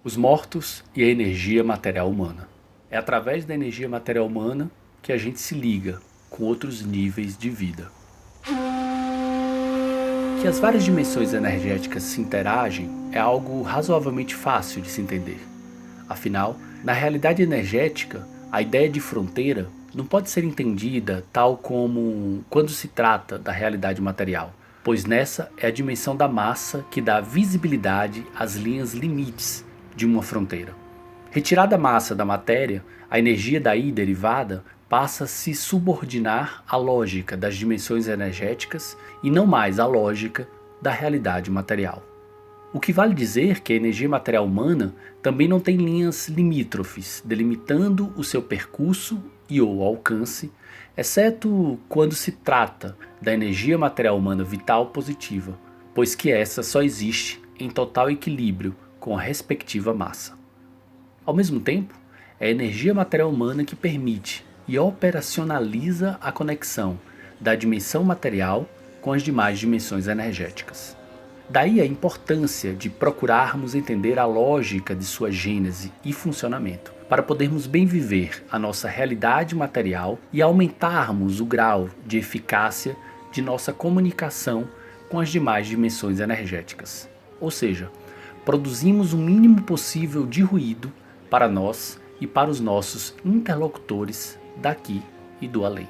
Os mortos e a energia material humana. É através da energia material humana que a gente se liga com outros níveis de vida. Que as várias dimensões energéticas se interagem é algo razoavelmente fácil de se entender. Afinal, na realidade energética, a ideia de fronteira não pode ser entendida tal como quando se trata da realidade material, pois nessa é a dimensão da massa que dá visibilidade às linhas limites de uma fronteira. Retirada a massa da matéria, a energia daí derivada passa a se subordinar à lógica das dimensões energéticas e não mais à lógica da realidade material. O que vale dizer que a energia material humana também não tem linhas limítrofes, delimitando o seu percurso e ou alcance, exceto quando se trata da energia material humana vital positiva, pois que essa só existe em total equilíbrio com a respectiva massa. Ao mesmo tempo, é a energia material humana que permite e operacionaliza a conexão da dimensão material com as demais dimensões energéticas. Daí a importância de procurarmos entender a lógica de sua gênese e funcionamento, para podermos bem viver a nossa realidade material e aumentarmos o grau de eficácia de nossa comunicação com as demais dimensões energéticas. Ou seja, produzimos o mínimo possível de ruído para nós e para os nossos interlocutores daqui e do além.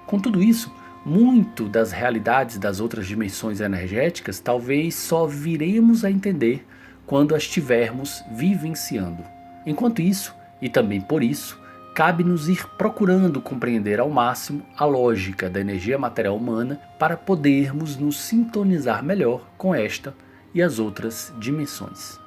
Com tudo isso, muito das realidades das outras dimensões energéticas talvez só viremos a entender quando as tivermos vivenciando. Enquanto isso, e também por isso, cabe-nos ir procurando compreender ao máximo a lógica da energia material humana para podermos nos sintonizar melhor com esta e as outras dimensões.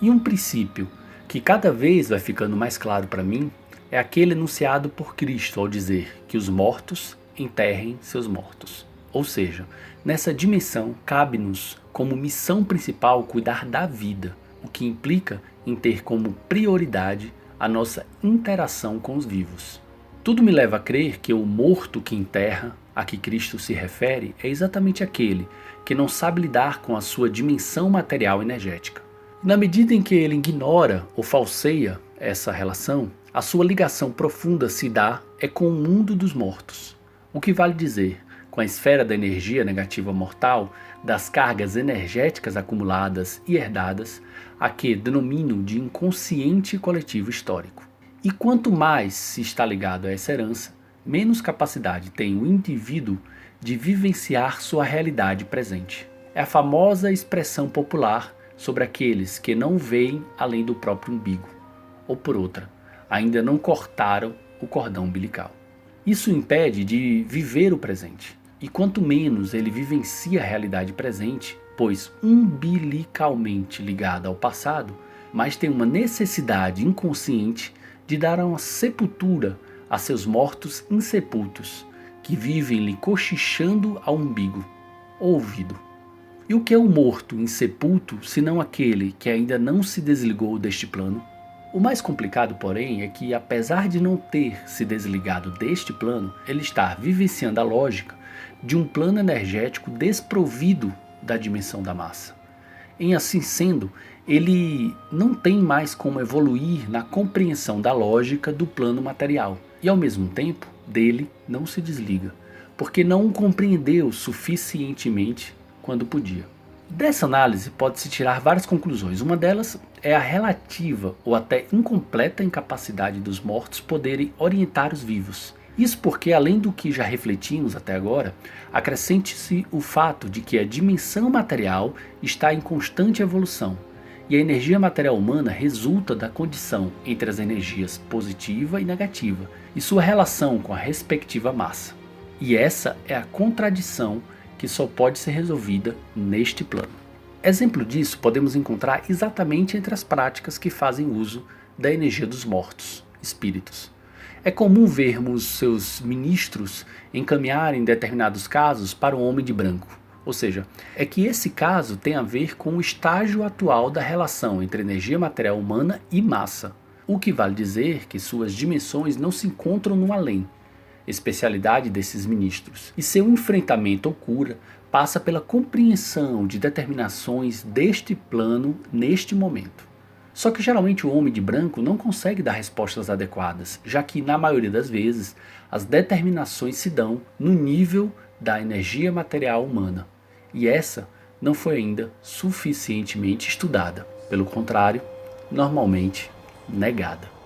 E um princípio que cada vez vai ficando mais claro para mim é aquele enunciado por Cristo ao dizer que os mortos enterrem seus mortos. Ou seja, nessa dimensão cabe-nos como missão principal cuidar da vida, o que implica em ter como prioridade a nossa interação com os vivos. Tudo me leva a crer que o morto que enterra, a que Cristo se refere, é exatamente aquele que não sabe lidar com a sua dimensão material energética. Na medida em que ele ignora ou falseia essa relação, a sua ligação profunda se dá com o mundo dos mortos. O que vale dizer, com a esfera da energia negativa mortal, das cargas energéticas acumuladas e herdadas, a que denomino de inconsciente coletivo histórico. E quanto mais se está ligado a essa herança, menos capacidade tem o indivíduo de vivenciar sua realidade presente. É a famosa expressão popular sobre aqueles que não veem além do próprio umbigo, ou por outra, ainda não cortaram o cordão umbilical. Isso o impede de viver o presente, e quanto menos ele vivencia a realidade presente, pois umbilicalmente ligada ao passado, mais tem uma necessidade inconsciente de dar uma sepultura a seus mortos insepultos, que vivem lhe cochichando ao umbigo, ou ouvido. E o que é um morto insepulto, senão aquele que ainda não se desligou deste plano? O mais complicado, porém, é que, apesar de não ter se desligado deste plano, ele está vivenciando a lógica de um plano energético desprovido da dimensão da massa. Em assim sendo, ele não tem mais como evoluir na compreensão da lógica do plano material e, ao mesmo tempo, dele não se desliga, porque não o compreendeu suficientemente quando podia. Dessa análise pode-se tirar várias conclusões. Uma delas é a relativa ou até incompleta incapacidade dos mortos poderem orientar os vivos. Isso porque, além do que já refletimos até agora, acrescente-se o fato de que a dimensão material está em constante evolução e a energia material humana resulta da condição entre as energias positiva e negativa e sua relação com a respectiva massa. E essa é a contradição que só pode ser resolvida neste plano. Exemplo disso podemos encontrar exatamente entre as práticas que fazem uso da energia dos mortos, espíritos. É comum vermos seus ministros encaminharem em determinados casos para o homem de branco. Ou seja, é que esse caso tem a ver com o estágio atual da relação entre energia material humana e massa, o que vale dizer que suas dimensões não se encontram no além, especialidade desses ministros, e seu enfrentamento ou cura passa pela compreensão de determinações deste plano neste momento. Só que geralmente o homem de branco não consegue dar respostas adequadas, já que na maioria das vezes as determinações se dão no nível da energia material humana. E essa não foi ainda suficientemente estudada, pelo contrário, normalmente negada.